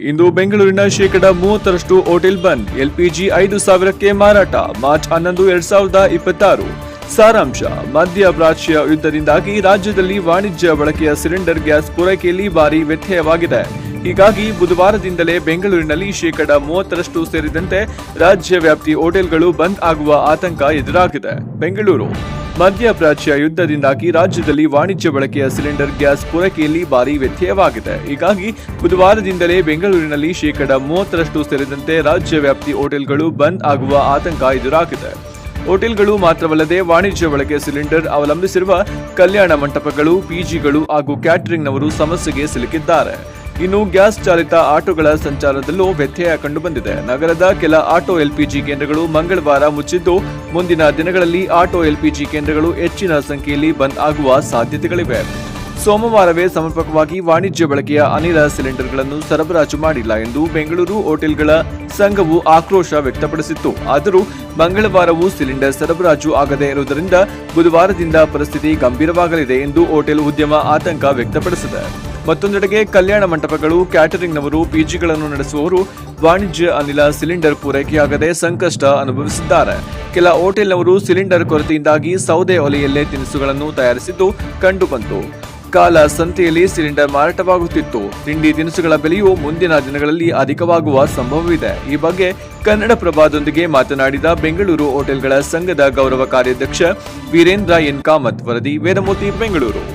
ಇಂದು ಬೆಂಗಳೂರಿನ 30% ಹೋಟೆಲ್ ಬಂದ್. ಎಲ್ಪಿಜಿ 5,000ಕ್ಕೆ ಮಾರಾಟ. ಮಾರ್ಚ್ 11, 2026. ಸಾರಾಂಶ: ಮಧ್ಯಪ್ರಾಚ್ಯ ಯುದ್ಧದಿಂದಾಗಿ ರಾಜ್ಯದಲ್ಲಿ ವಾಣಿಜ್ಯ ಬಳಕೆಯ ಸಿಲಿಂಡರ್ ಗ್ಯಾಸ್ ಪೂರೈಕೆಯಲ್ಲಿ ಭಾರಿ ವ್ಯತ್ಯಯವಾಗಿದೆ. ಹೀಗಾಗಿ ಬುಧವಾರದಿಂದಲೇ ಬೆಂಗಳೂರಿನಲ್ಲಿ 30% ಸೇರಿದಂತೆ ರಾಜ್ಯ ವ್ಯಾಪ್ತಿ ಹೋಟೆಲ್ಗಳು ಬಂದ್ ಆಗುವ ಆತಂಕ ಎದುರಾಗಿದೆ. ಬೆಂಗಳೂರು: ಮಧ್ಯಪ್ರಾಚ್ಯ ಯುದ್ಧದಿಂದಾಗಿ ರಾಜ್ಯದಲ್ಲಿ ವಾಣಿಜ್ಯ ಬಳಕೆಯ ಸಿಲಿಂಡರ್ ಗ್ಯಾಸ್ ಪೂರೈಕೆಯಲ್ಲಿ ಭಾರಿ ವ್ಯತ್ಯಯವಾಗಿದೆ. ಹೀಗಾಗಿ ಬುಧವಾರದಿಂದಲೇ ಬೆಂಗಳೂರಿನಲ್ಲಿ 30% ಸೇರಿದಂತೆ ರಾಜ್ಯ ವ್ಯಾಪ್ತಿ ಹೋಟೆಲ್ಗಳು ಬಂದ್ ಆಗುವ ಆತಂಕ ಎದುರಾಗಿದೆ. ಹೋಟೆಲ್ಗಳು ಮಾತ್ರವಲ್ಲದೆ ವಾಣಿಜ್ಯ ಬಳಕೆ ಸಿಲಿಂಡರ್ ಅವಲಂಬಿಸಿರುವ ಕಲ್ಯಾಣ ಮಂಟಪಗಳು, ಪಿಜಿಗಳು ಹಾಗೂ ಕ್ಯಾಟರಿಂಗ್ನವರು ಸಮಸ್ಯೆಗೆ ಸಿಲುಕಿದ್ದಾರೆ. ಇನ್ನು ಗ್ಯಾಸ್ ಚಾಲಿತ ಆಟೋಗಳ ಸಂಚಾರದಲ್ಲೂ ವ್ಯತ್ಯಯ ಕಂಡುಬಂದಿದೆ. ನಗರದ ಕೆಲ ಆಟೋ ಎಲ್ಪಿಜಿ ಕೇಂದ್ರಗಳು ಮಂಗಳವಾರ ಮುಚ್ಚಿದ್ದು, ಮುಂದಿನ ದಿನಗಳಲ್ಲಿ ಆಟೋ ಎಲ್ಪಿಜಿ ಕೇಂದ್ರಗಳು ಹೆಚ್ಚಿನ ಸಂಖ್ಯೆಯಲ್ಲಿ ಬಂದ್ ಆಗುವ ಸಾಧ್ಯತೆಗಳಿವೆ. ಸೋಮವಾರವೇ ಸಮರ್ಪಕವಾಗಿ ವಾಣಿಜ್ಯ ಬಳಕೆಯ ಅನಿಲ ಸಿಲಿಂಡರ್ಗಳನ್ನು ಸರಬರಾಜು ಮಾಡಿಲ್ಲ ಎಂದು ಬೆಂಗಳೂರು ಹೋಟೆಲ್ಗಳ ಸಂಘವು ಆಕ್ರೋಶ ವ್ಯಕ್ತಪಡಿಸಿತ್ತು. ಆದರೂ ಮಂಗಳವಾರವೂ ಸಿಲಿಂಡರ್ ಸರಬರಾಜು ಆಗದೇ ಇರುವುದರಿಂದ ಬುಧವಾರದಿಂದ ಪರಿಸ್ಥಿತಿ ಗಂಭೀರವಾಗಲಿದೆ ಎಂದು ಹೋಟೆಲ್ ಉದ್ಯಮ ಆತಂಕ ವ್ಯಕ್ತಪಡಿಸಿದೆ. ಮತ್ತೊಂದೆಡೆಗೆ ಕಲ್ಯಾಣ ಮಂಟಪಗಳು, ಕ್ಯಾಟರಿಂಗ್ನವರು, ಪಿಜಿಗಳನ್ನು ನಡೆಸುವವರು ವಾಣಿಜ್ಯ ಅನಿಲ ಸಿಲಿಂಡರ್ ಪೂರೈಕೆಯಾಗದೆ ಸಂಕಷ್ಟ ಅನುಭವಿಸಿದ್ದಾರೆ. ಕೆಲ ಹೋಟೆಲ್ನವರು ಸಿಲಿಂಡರ್ ಕೊರತೆಯಿಂದಾಗಿ ಸೌದೆ ಒಲೆಯಲ್ಲೇ ತಿನಿಸುಗಳನ್ನು ತಯಾರಿಸಿದ್ದು ಕಂಡುಬಂತು. ಕಾಲ ಸಂತೆಯಲ್ಲಿ ಸಿಲಿಂಡರ್ ಮಾರಾಟವಾಗುತ್ತಿತ್ತು. ತಿಂಡಿ ತಿನಿಸುಗಳ ಬೆಲೆಯೂ ಮುಂದಿನ ದಿನಗಳಲ್ಲಿ ಅಧಿಕವಾಗುವ ಸಂಭವವಿದೆ. ಈ ಬಗ್ಗೆ ಕನ್ನಡಪ್ರಭದೊಂದಿಗೆ ಮಾತನಾಡಿದ ಬೆಂಗಳೂರು ಹೋಟೆಲ್ಗಳ ಸಂಘದ ಗೌರವ ಕಾರ್ಯಾಧ್ಯಕ್ಷ ವೀರೇಂದ್ರ ಎನ್ ಕಾಮತ್. ವರದಿ: ವೇದಮೂರ್ತಿ, ಬೆಂಗಳೂರು.